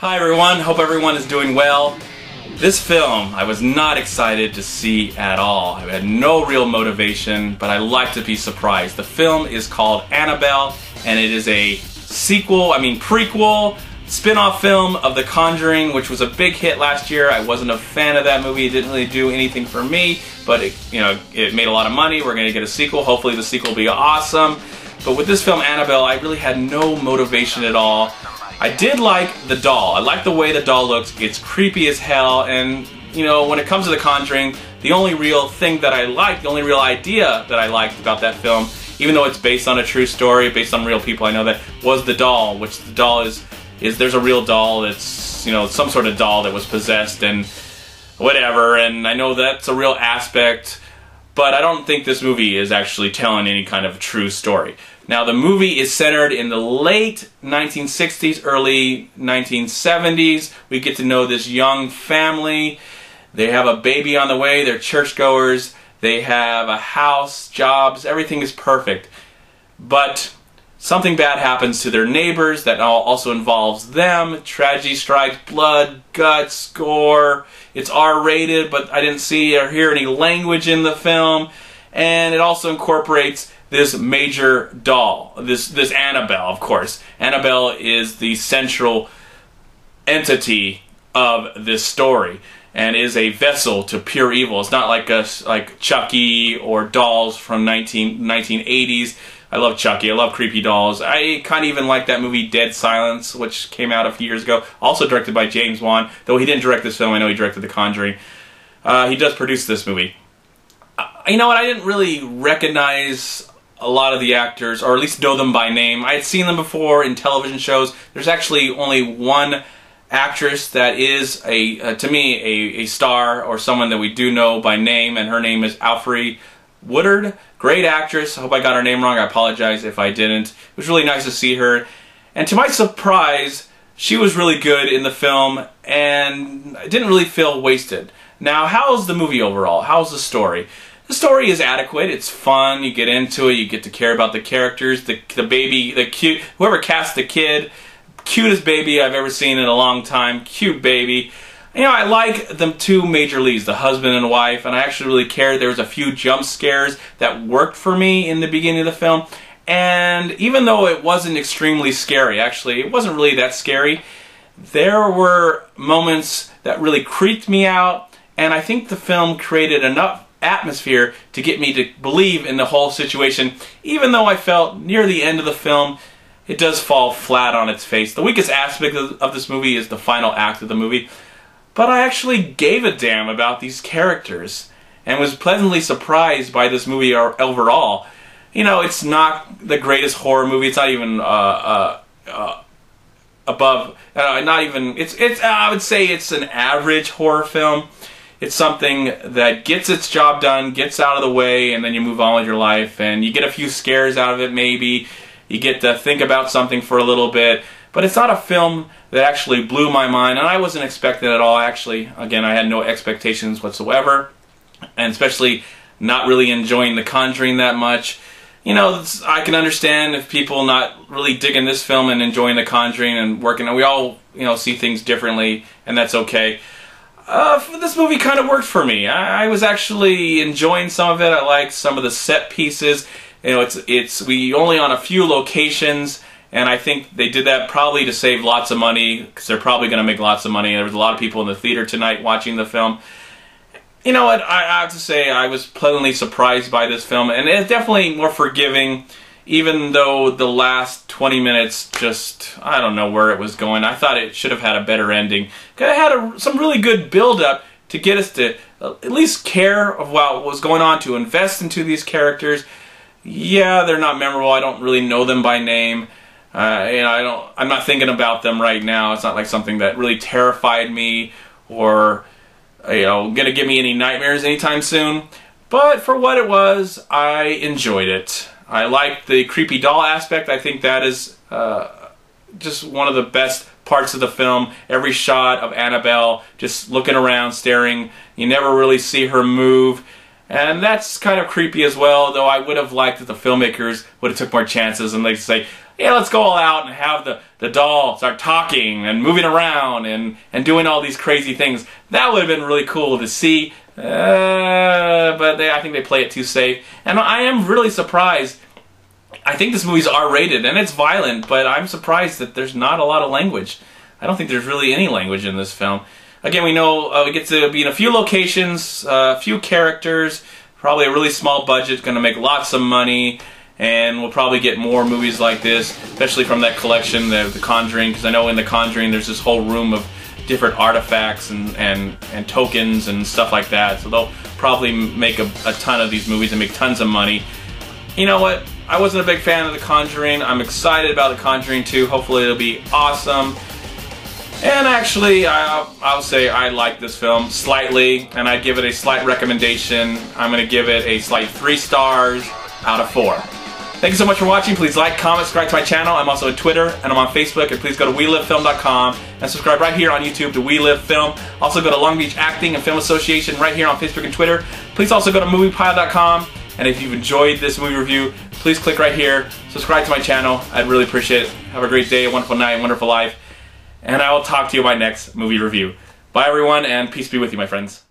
Hi everyone, hope everyone is doing well. This film I was not excited to see at all. I had no real motivation, but I like to be surprised. The film is called Annabelle, and it is a prequel, spin-off film of The Conjuring, which was a big hit last year. I wasn't a fan of that movie. It didn't really do anything for me, but it made a lot of money. We're going to get a sequel. Hopefully the sequel will be awesome. But with this film, Annabelle, I really had no motivation at all. I did like the doll. I like the way the doll looks. It's creepy as hell, and when it comes to The Conjuring, the only real thing that I liked, the only real idea that I liked about that film, even though it's based on a true story, based on real people, I know that, was the doll, which the doll is there's a real doll that's, some sort of doll that was possessed and whatever, and I know that's a real aspect, but I don't think this movie is actually telling any kind of true story. Now, the movie is centered in the late 1960s, early 1970s. We get to know this young family. They have a baby on the way. They're churchgoers. They have a house, jobs. Everything is perfect. But something bad happens to their neighbors that also involves them. Tragedy strikes, blood, guts, gore. It's R-rated, but I didn't see or hear any language in the film. And it also incorporates this major doll, this Annabelle, of course. Annabelle is the central entity of this story and is a vessel to pure evil. It's not like Chucky or dolls from 1980s. I love Chucky. I love creepy dolls. I kind of even like that movie Dead Silence, which came out a few years ago, also directed by James Wan, though he didn't direct this film. I know he directed The Conjuring. He does produce this movie. You know what? I didn't really recognize a lot of the actors, or at least know them by name. I had seen them before in television shows. There's actually only one actress that is, to me, a star, or someone that we do know by name, and her name is Alfre Woodard. Great actress. I hope I got her name wrong. I apologize if I didn't. It was really nice to see her. And to my surprise, she was really good in the film, and I didn't really feel wasted. Now, how's the movie overall? How's the story? The story is adequate. It's fun. You get into it. You get to care about the characters. The baby, whoever cast the kid, cutest baby I've ever seen in a long time. Cute baby. I like the two major leads, the husband and wife, and I actually really cared. There was a few jump scares that worked for me in the beginning of the film, and even though it wasn't extremely scary, actually, it wasn't really that scary, there were moments that really creeped me out, and I think the film created enough atmosphere to get me to believe in the whole situation, even though I felt near the end of the film it does fall flat on its face. The weakest aspect of this movie is the final act of the movie, but I actually gave a damn about these characters and was pleasantly surprised by this movie overall. It's not the greatest horror movie. It's not even above, not even, I would say it's an average horror film. It's something that gets its job done, gets out of the way, and then you move on with your life, and you get a few scares out of it maybe. You get to think about something for a little bit, but it's not a film that actually blew my mind, and I wasn't expecting it at all, actually. Again, I had no expectations whatsoever, and especially not really enjoying The Conjuring that much. I can understand if people not really digging this film and enjoying The Conjuring and working, and we all, see things differently, and that's okay. This movie kind of worked for me. I was actually enjoying some of it. I liked some of the set pieces. We only on a few locations, and I think they did that probably to save lots of money, because they're probably going to make lots of money. There was a lot of people in the theater tonight watching the film. You know what? I have to say I was pleasantly surprised by this film, and it's definitely more forgiving, even though the last 20 minutes just, I don't know where it was going. I thought it should have had a better ending. It had some really good build-up to get us to at least care of what was going on, to invest into these characters. Yeah, they're not memorable. I don't really know them by name. I'm not thinking about them right now. It's not like something that really terrified me or, gonna give me any nightmares anytime soon. But for what it was, I enjoyed it. I liked the creepy doll aspect. I think that is just one of the best parts of the film. Every shot of Annabelle just looking around, staring. You never really see her move. And that's kind of creepy as well, though I would have liked that the filmmakers would have took more chances and say, yeah, let's go all out and have the doll start talking and moving around and doing all these crazy things. That would have been really cool to see, but I think they play it too safe. And I am really surprised. I think this movie's R-rated, and it's violent, but I'm surprised that there's not a lot of language. I don't think there's really any language in this film. Again, we know we get to be in a few locations, a few characters, probably a really small budget, going to make lots of money, and we'll probably get more movies like this, especially from that collection, The Conjuring, because I know in The Conjuring there's this whole room of different artifacts and tokens and stuff like that, so they'll probably make a ton of these movies and make tons of money. You know what? I wasn't a big fan of The Conjuring. I'm excited about The Conjuring 2. Hopefully it'll be awesome. And actually, I'll say I like this film slightly, and I'd give it a slight recommendation. I'm going to give it a slight 3 stars out of 4. Thank you so much for watching. Please like, comment, subscribe to my channel. I'm also on Twitter, and I'm on Facebook. And please go to WeLiveFilm.com and subscribe right here on YouTube to We Live Film. Also go to Long Beach Acting and Film Association right here on Facebook and Twitter. Please also go to MoviePile.com. And if you've enjoyed this movie review, please click right here. Subscribe to my channel. I'd really appreciate it. Have a great day, a wonderful night, a wonderful life. And I will talk to you in my next movie review. Bye everyone, and peace be with you, my friends.